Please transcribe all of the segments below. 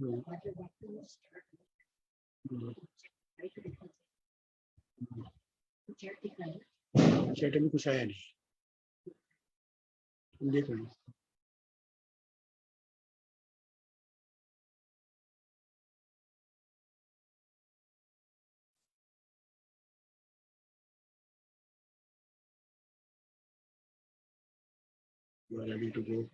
हम्म, हम्म, chat में कुछ आया नहीं, देख लो। You are ready to go.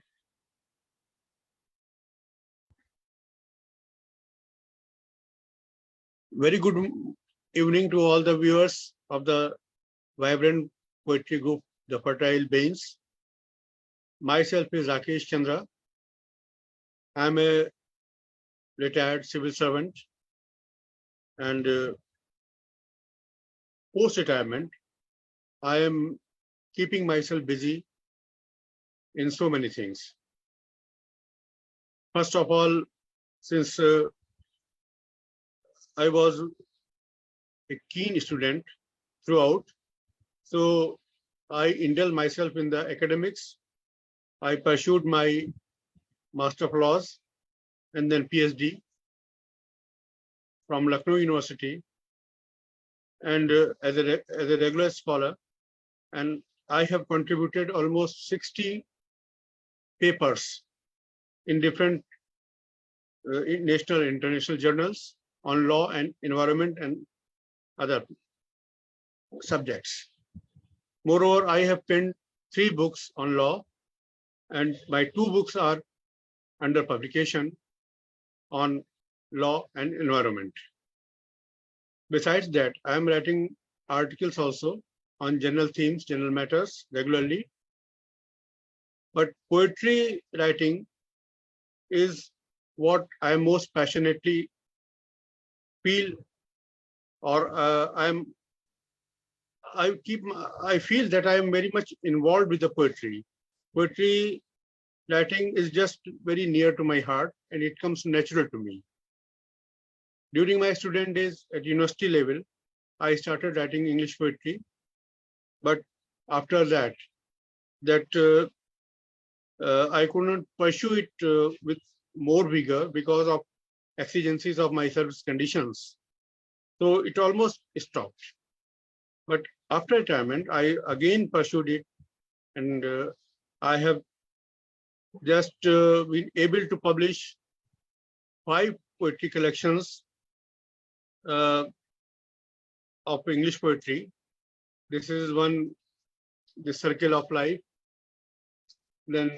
Very good evening to all the viewers of the vibrant poetry group, the Fertile Beings. Myself is Rakesh Chandra. I am a retired civil servant, and post-retirement, I am keeping myself busy in so many things. First of all, since I was a keen student throughout, so I indulged myself in the academics. I pursued my Master of Laws and then PhD from Lucknow University, and as a regular scholar, and I have contributed almost 60 papers in different national and international journals on law and environment and other subjects. Moreover, I have penned 3 books on law, and my 2 books are under publication on law and environment. Besides that, I am writing articles also on general themes, general matters regularly. But poetry writing is what I most passionately feel, or I feel that I am very much involved with the poetry. Poetry writing is just very near to my heart, and it comes natural to me. During my student days at university level, I started writing English poetry, but after that, I could not pursue it with more vigor because of exigencies of my service conditions. So it almost stopped. But after retirement, I again pursued it, and I have just been able to publish 5 poetry collections of English poetry. This is one, The Circle of Life, then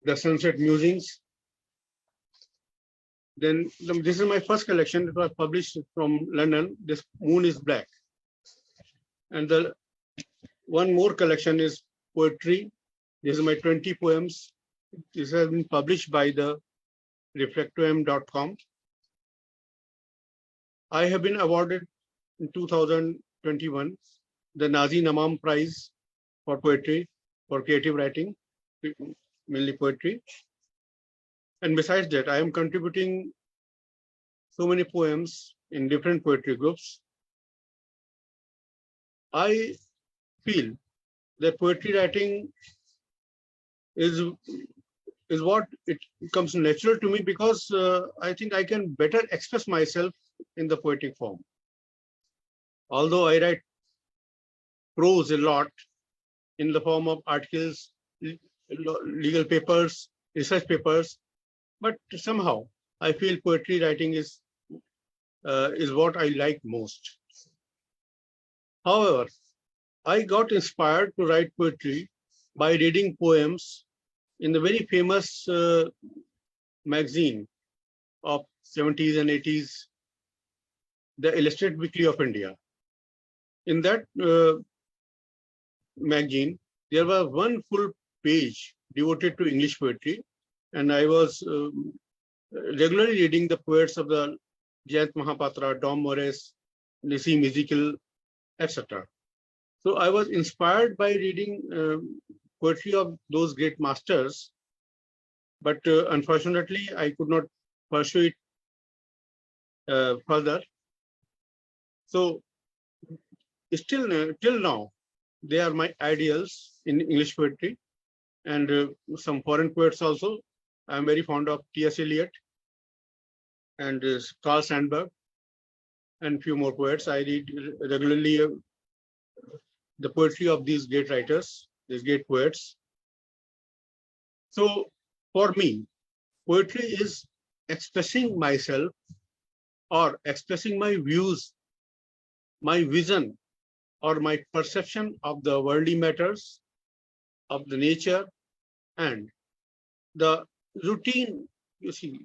The Sunset Musings. Then this is my first collection. It was published from London. This Moon is Black. And the one more collection is poetry. This is my 20 poems. This has been published by the reflectoem.com. I have been awarded in 2021 the Nazi Namam Prize for poetry, for creative writing, mainly poetry. And besides that, I am contributing so many poems in different poetry groups. I feel that poetry writing is what it comes natural to me, because I think I can better express myself in the poetic form. Although I write prose a lot in the form of articles, legal papers, research papers, but somehow I feel poetry writing is what I like most. However, I got inspired to write poetry by reading poems in the very famous magazine of 70s and 80s, the Illustrated Weekly of India. In that magazine, there was one full page devoted to English poetry, and I was regularly reading the poets of the Jayant Mahapatra, Dom Morris, Nissim Ezekiel, etc. So I was inspired by reading poetry of those great masters, but unfortunately, I could not pursue it further. So still till now, they are my ideals in English poetry, and some foreign poets also. I'm very fond of T.S. Eliot and Carl Sandburg and few more poets. I read regularly the poetry of these great writers, these great poets. So for me, poetry is expressing myself or expressing my views, my vision, or my perception of the worldly matters, of the nature, and the routine, you see,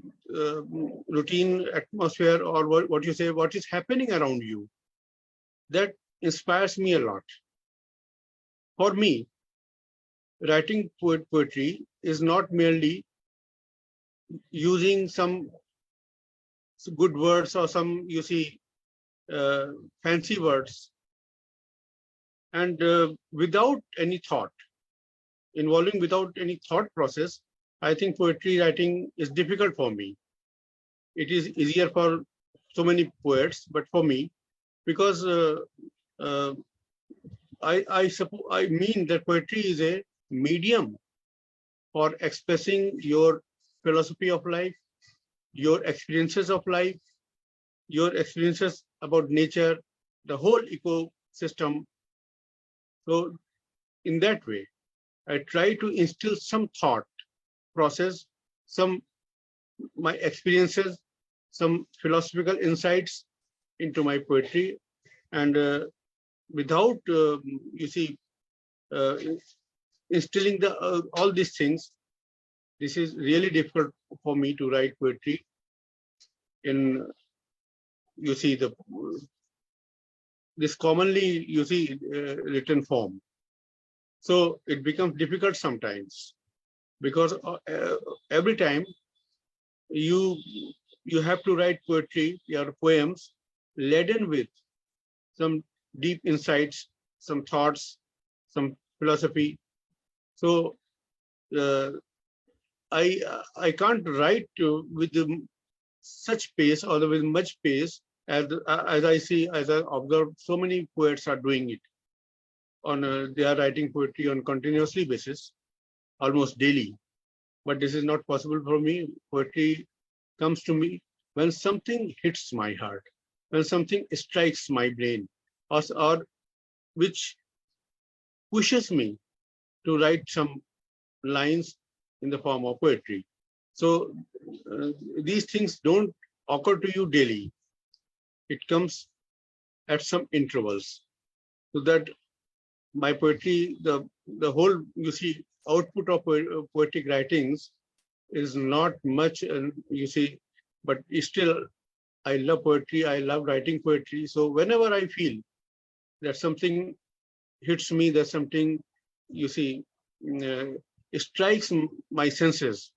routine atmosphere, or what you say, what is happening around you. That inspires me a lot. For me, writing poetry is not merely using some good words or some, you see, fancy words, and without any thought, involving without any thought process. I think poetry writing is difficult for me. It is easier for so many poets, but for me, because uh, I mean that poetry is a medium for expressing your philosophy of life, your experiences of life, your experiences about nature, the whole ecosystem. So in that way, I try to instill some thought process, some my experiences, some philosophical insights into my poetry, and without you see uh, instilling the all these things, this is really difficult for me to write poetry in, you see, the this commonly, you see, written form. So it becomes difficult sometimes, because every time you you have to write poetry, your poems laden with some deep insights, some thoughts, some philosophy. So uh, I can't write with such pace or with much pace as I see, as I observe, so many poets are doing it. On they are writing poetry on continuously basis, almost daily. But this is not possible for me. Poetry comes to me when something hits my heart, when something strikes my brain, or which pushes me to write some lines in the form of poetry. So these things don't occur to you daily. It comes at some intervals. So that my poetry, the whole, you see, output of poetic writings is not much, you see, but still I love poetry. I love writing poetry. So whenever I feel that something hits me, that something, you see, uh, strikes my senses,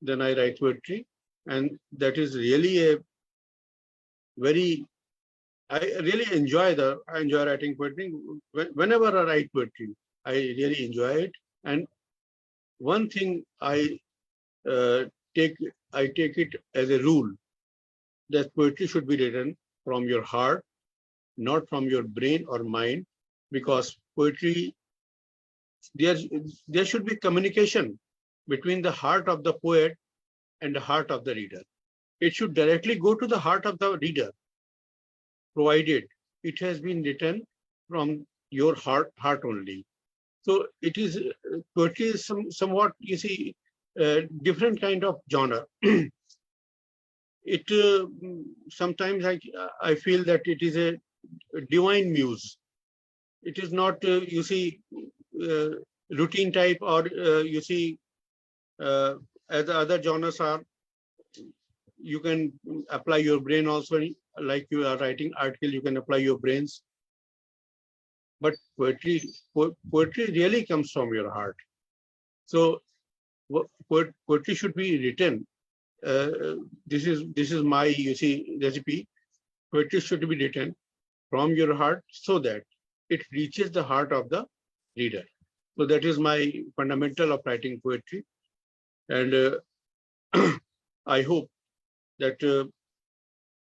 then I write poetry. And that is really a very, I really I enjoy writing poetry. Whenever I write poetry, I really enjoy it. And one thing uh, take, I take it as a rule that poetry should be written from your heart, not from your brain or mind, because poetry, there, there should be communication between the heart of the poet and the heart of the reader. It should directly go to the heart of the reader, provided it has been written from your heart only. So it is, poetry is somewhat, you see, different kind of genre. It sometimes I feel that it is a divine muse. It is not, you see, uh, routine type, or you see, uh, as the other genres are, you can apply your brain also, like you are writing article, you can apply your brains. But poetry really comes from your heart. So poetry should be written. This is my, you see, recipe. Poetry should be written from your heart so that it reaches the heart of the reader. So that is my fundamental of writing poetry. And I hope that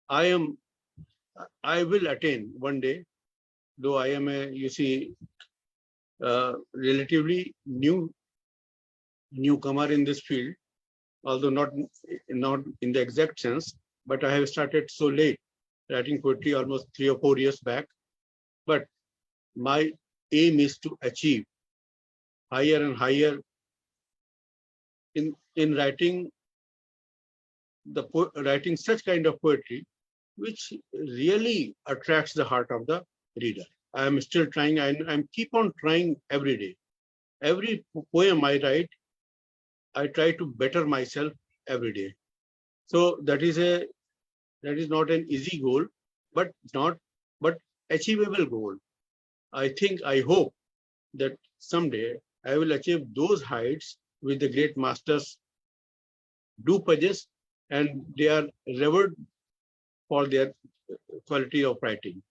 I am, I will attain one day, though I am a, you see, relatively newcomer in this field. although not in the exact sense, but I have started so late writing poetry almost 3 or 4 years back. But my aim is to achieve higher and higher in writing writing such kind of poetry which really attracts the heart of the reader. I am still trying. I'm keep on trying every day. Every poem I write, I try to better myself every day. So that is not an easy goal, but not but achievable goal. I hope that someday I will achieve those heights which the great masters do possess, and they are revered for their quality of writing.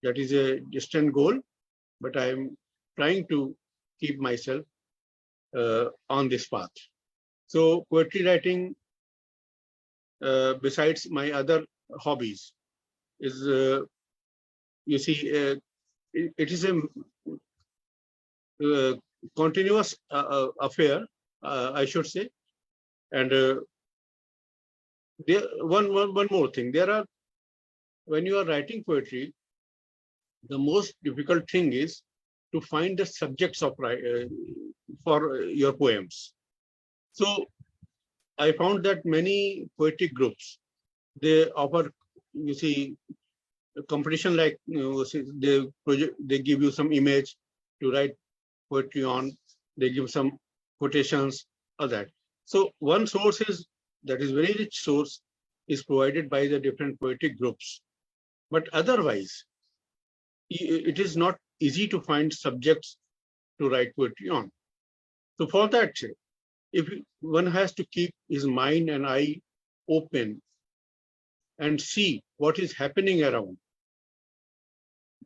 That is a distant goal, but I am trying to keep myself on this path. So poetry writing, besides my other hobbies, is you see, it is a continuous affair, I should say. And one more thing. There are, when you are writing poetry, the most difficult thing is to find the subjects of for your poems. So I found that many poetic groups, they offer, you see, a competition, like, they give you some image to write poetry on, they give some quotations, all that. So one source is, that is very rich source, is provided by the different poetic groups. But otherwise, it is not easy to find subjects to write poetry on. So for that, if one has to keep his mind and eye open and see what is happening around,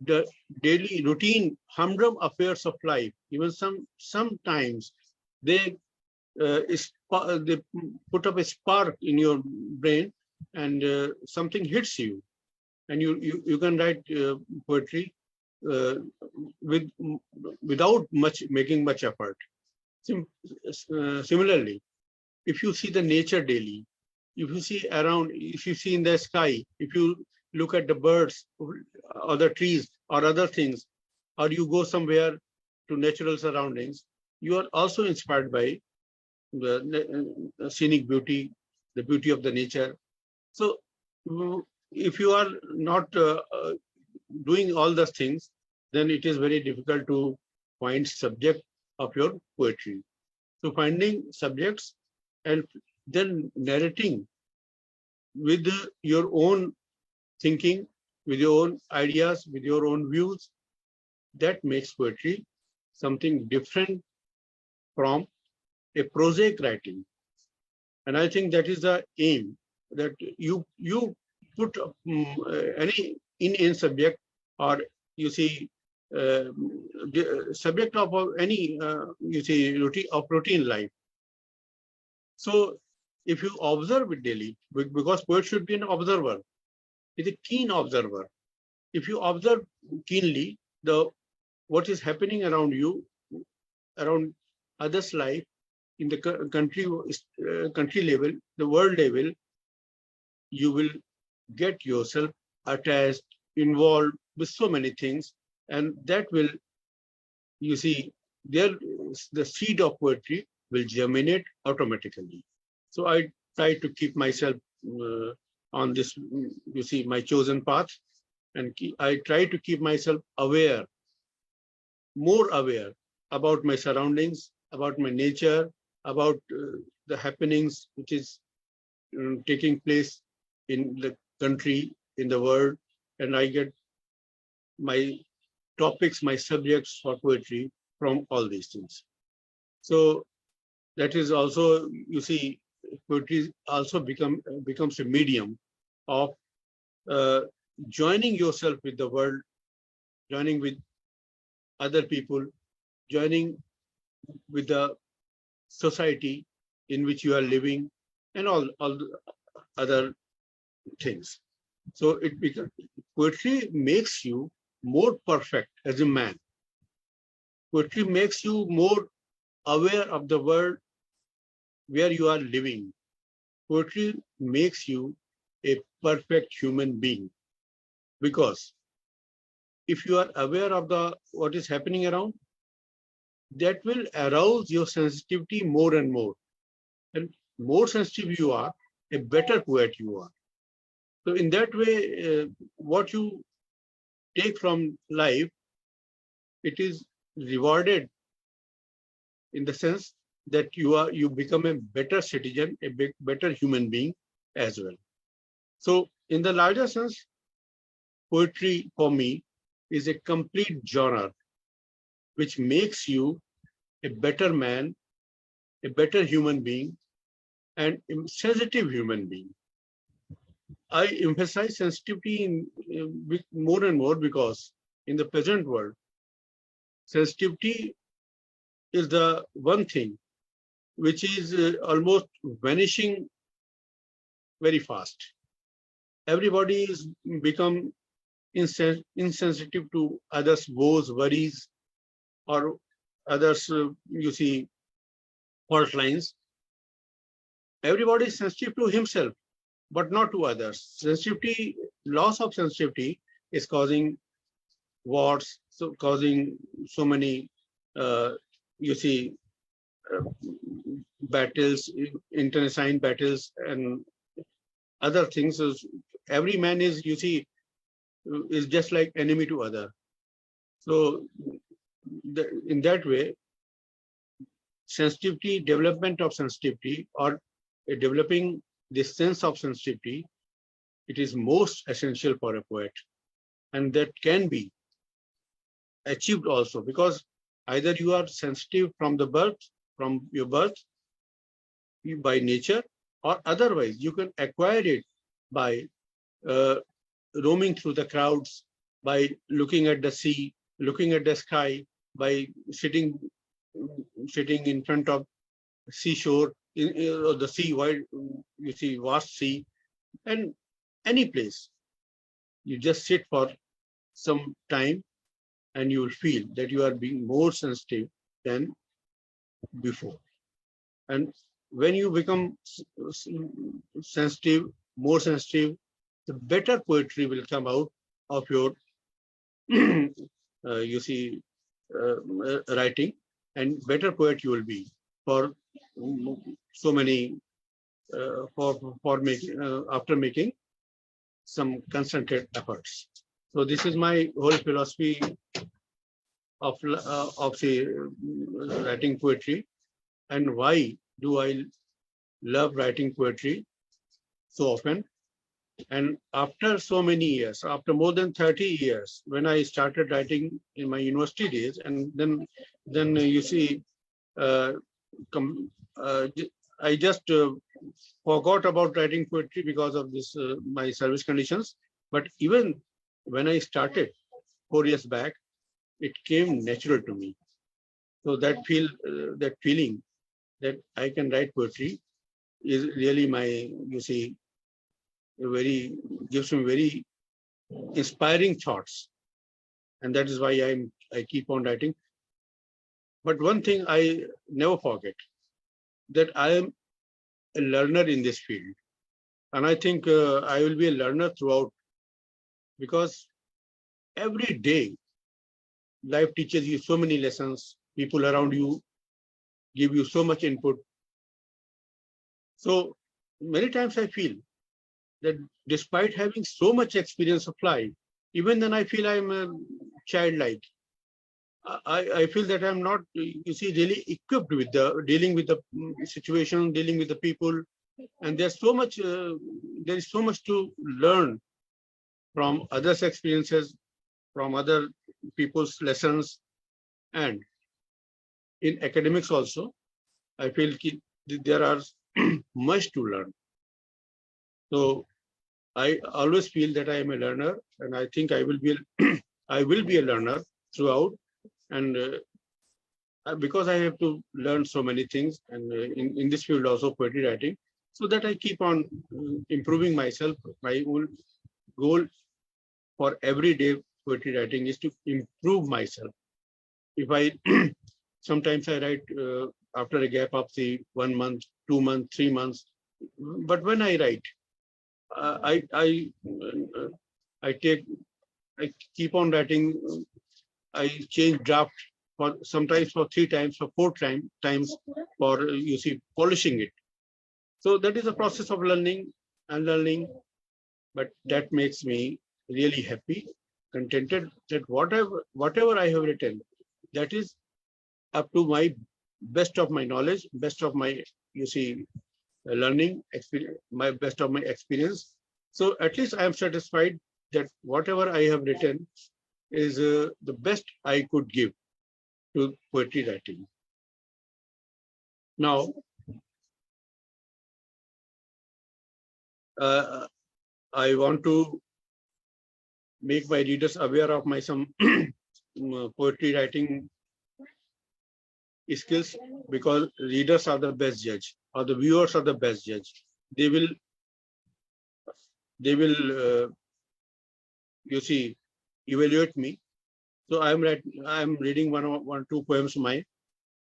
the daily routine, humdrum affairs of life, even sometimes they they put up a spark in your brain, and something hits you, and you can write poetry uh, with without making much effort. Similarly, if you see the nature daily, if you see around, if you see in the sky, if you look at the birds, other trees, or other things, or you go somewhere to natural surroundings, you are also inspired by the scenic beauty, the beauty of the nature. So if you are not doing all those things, then it is very difficult to find subject of your poetry. So finding subjects and then narrating with your own thinking, with your own ideas, with your own views, that makes poetry something different from a prosaic writing. And I think that is the aim, that you put any in subject, or you see subject of any you see routine life. So if you observe it daily, because poet should be an observer, is a keen observer. If you observe keenly what is happening around you, around others' life, in the country level, the world level, you will get yourself attached, involved with so many things, and that will, you see, there the seed of poetry will germinate automatically. So I try to keep myself on this, you see, my chosen path, and I try to keep myself aware, more aware about my surroundings, about my nature, about the happenings which is taking place in the country, in the world, and I get my topics, my subjects for poetry from all these things. So that is also, you see, poetry also becomes a medium of uh, joining yourself with the world, joining with other people, joining with the society in which you are living, and all the other things. So poetry makes you more perfect as a man. Poetry makes you more aware of the world where you are living. poetry makes you a perfect human being, because if you are aware of the what is happening around, that will arouse your sensitivity more and more. And more sensitive you are, a better poet you are. So in that way, what you take from life, it is rewarded in the sense that you become a better citizen, a better human being as well. So in the larger sense, poetry for me is a complete genre which makes you a better man, a better human being, and a sensitive human being. I emphasize sensitivity more and more because in the present world, sensitivity is the one thing which is almost vanishing very fast. Everybody is become insensitive to others' woes, worries, or others, you see, fault lines. Everybody is sensitive to himself, but not to others. Sensitivity, loss of sensitivity is causing wars, so causing so many, uh, you see, uh, battles, internecine battles, and other things. Every man is, you see, is just like enemy to other. So in that way, sensitivity, development of sensitivity, or developing this sense of sensitivity, it is most essential for a poet. And that can be achieved also, because either you are sensitive from the birth, from your birth, by nature, or otherwise you can acquire it by uh, roaming through the crowds, by looking at the sea, looking at the sky, by sitting in front of seashore, or the sea, wide, you see, vast sea, and any place. You just sit for some time and you will feel that you are being more sensitive than before. And when you become sensitive, more sensitive, the better poetry will come out of your, you see, writing, and better poet you will be for so many, for making, after making some concentrated efforts. So this is my whole philosophy of say, writing poetry, and why do I love writing poetry so often. And after so many years, after more than 30 years, when I started writing in my university days, and then you see, uh, I just forgot about writing poetry because of this my service conditions. But even when I started 4 years back, it came natural to me. So that feeling that I can write poetry is really my, you see, very, gives me very inspiring thoughts, and that is why I keep on writing. But one thing I never forget, that I am a learner in this field, and I think I will be a learner throughout, because every day life teaches you so many lessons. People around you give you so much input. So many times I feel that despite having so much experience of life, even then I feel I'm a childlike. I feel that I'm not, you see, really equipped with the dealing with the situation, dealing with the people, and there is so much to learn from others' experiences, from other people's lessons, and in academics also, I feel there are much to learn. So I always feel that I am a learner, and I think I will be I will be a learner throughout, and because I have to learn so many things, and in this field also poetry writing, so that I keep on improving myself. My own goal for everyday poetry writing is to improve myself. If I sometimes I write after a gap of, say, 1 month, 2 months, 3 months, But when I write, uh, I take I keep on writing. I change draft for sometimes for 3 times, for 4 times for you see polishing it. So that is a process of learning and learning, but that makes me really happy, contented that whatever I have written, that is up to my best of my knowledge, best of my you see learning experience, my best of my experience. So at least I am satisfied that whatever I have written is the best I could give to poetry writing. Now, uh, I want to make my readers aware of my some poetry writing skills, because readers are the best judge or the viewers are the best judge. They will they will you see evaluate me. So I am reading one two poems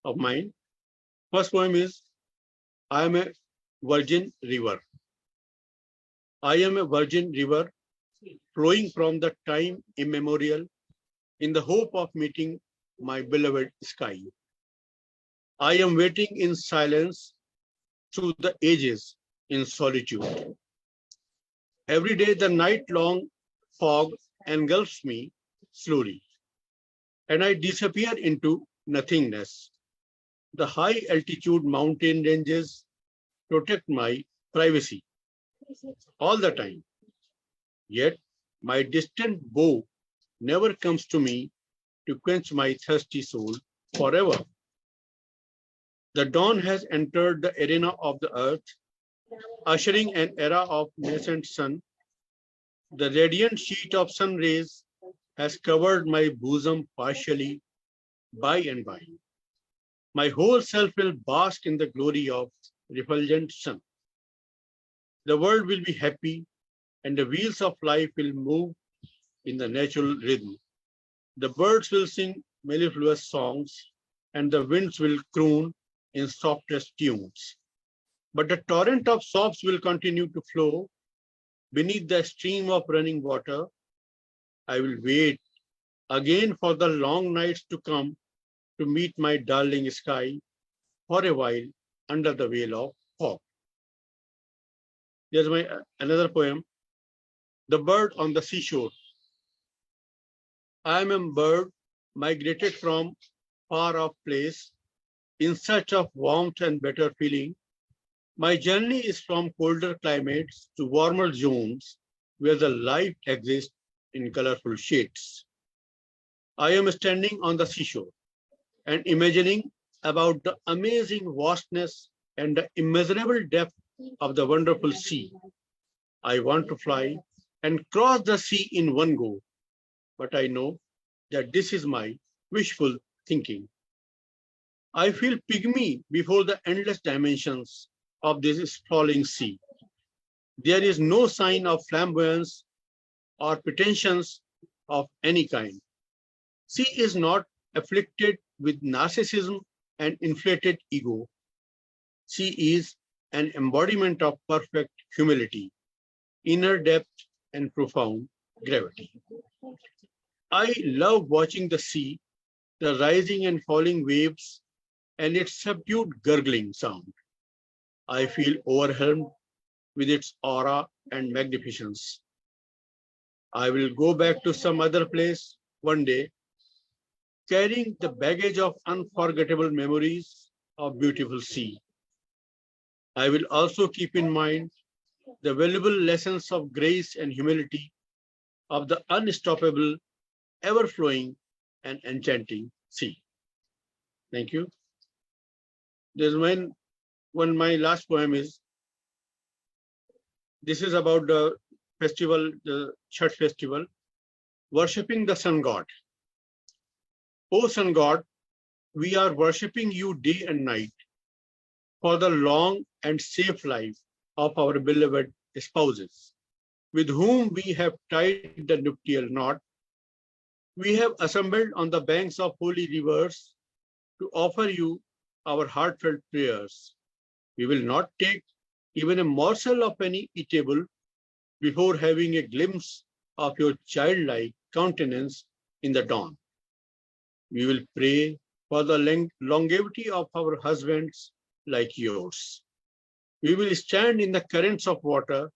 of mine. First poem is I am a virgin river. I am a virgin river flowing from the time immemorial in the hope of meeting my beloved sky. I am waiting in silence through the ages in solitude. Every day the night-long fog engulfs me slowly, and I disappear into nothingness. The high altitude mountain ranges protect my privacy all the time. Yet my distant bow never comes to me to quench my thirsty soul forever. The dawn has entered the arena of the earth, ushering an era of nascent sun. The radiant sheet of sun rays has covered my bosom partially by and by. My whole self will bask in the glory of refulgent sun. The world will be happy and the wheels of life will move in the natural rhythm. The birds will sing mellifluous songs and the winds will croon in softest tunes. But the torrent of sobs will continue to flow beneath the stream of running water. I will wait again for the long nights to come to meet my darling sky for a while under the veil of fog. Here's my another poem, The Bird on the Seashore. I am a bird migrated from far off place in search of warmth and better feeling. My journey is from colder climates to warmer zones where the life exists in colorful shades. I am standing on the seashore and imagining about the amazing vastness and the immeasurable depth of the wonderful sea. I want to fly and cross the sea in one go, but I know that this is my wishful thinking. I feel pygmy before the endless dimensions of this sprawling sea. There is no sign of flamboyance or pretensions of any kind. She is not afflicted with narcissism and inflated ego. She is an embodiment of perfect humility, inner depth, and profound gravity. I love watching the sea, the rising and falling waves, and its subdued gurgling sound. I feel overwhelmed with its aura and magnificence. I will go back to some other place one day, carrying the baggage of unforgettable memories of beautiful sea. I will also keep in mind the valuable lessons of grace and humility of the unstoppable, ever-flowing, and enchanting sea. Thank you. There's one my last poem is, this is about the festival, the Chhat festival, worshipping the sun god. O sun god, we are worshipping you day and night for the long and safe life of our beloved spouses, with whom we have tied the nuptial knot. We have assembled on the banks of holy rivers to offer you our heartfelt prayers. We will not take even a morsel of any eatable before having a glimpse of your childlike countenance in the dawn. We will pray for the longevity of our husbands like yours. We will stand in the currents of water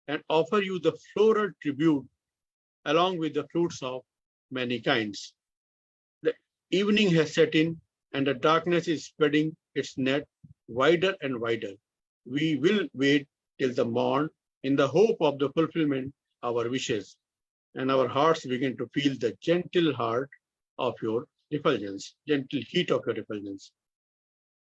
and offer you the floral tribute along with the fruits of many kinds. The evening has set in and the darkness is spreading its net wider and wider. We will wait till the morn in the hope of the fulfillment of our wishes, and our hearts begin to feel the gentle heart of your refulgence, gentle heat of your refulgence.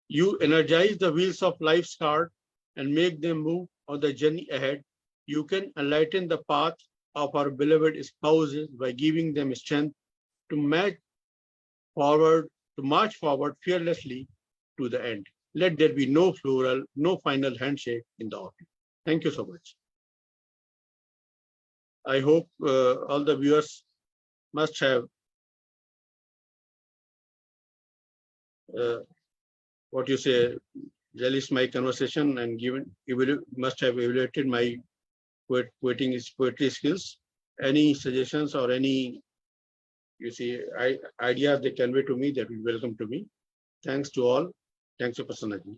You energize the wheels of life's cart and make them move on the journey ahead. You can enlighten the path of our beloved spouses by giving them strength to forward, to march forward fearlessly to the end. Let there be no floral, no final handshake in the autumn. Thank you so much. I hope all the viewers must have what you say, relished my conversation and must have evaluated my poetry skills. Any suggestions or any ideas they convey to me, that will welcome to me. Thanks to all. Thanks to Prasannaji.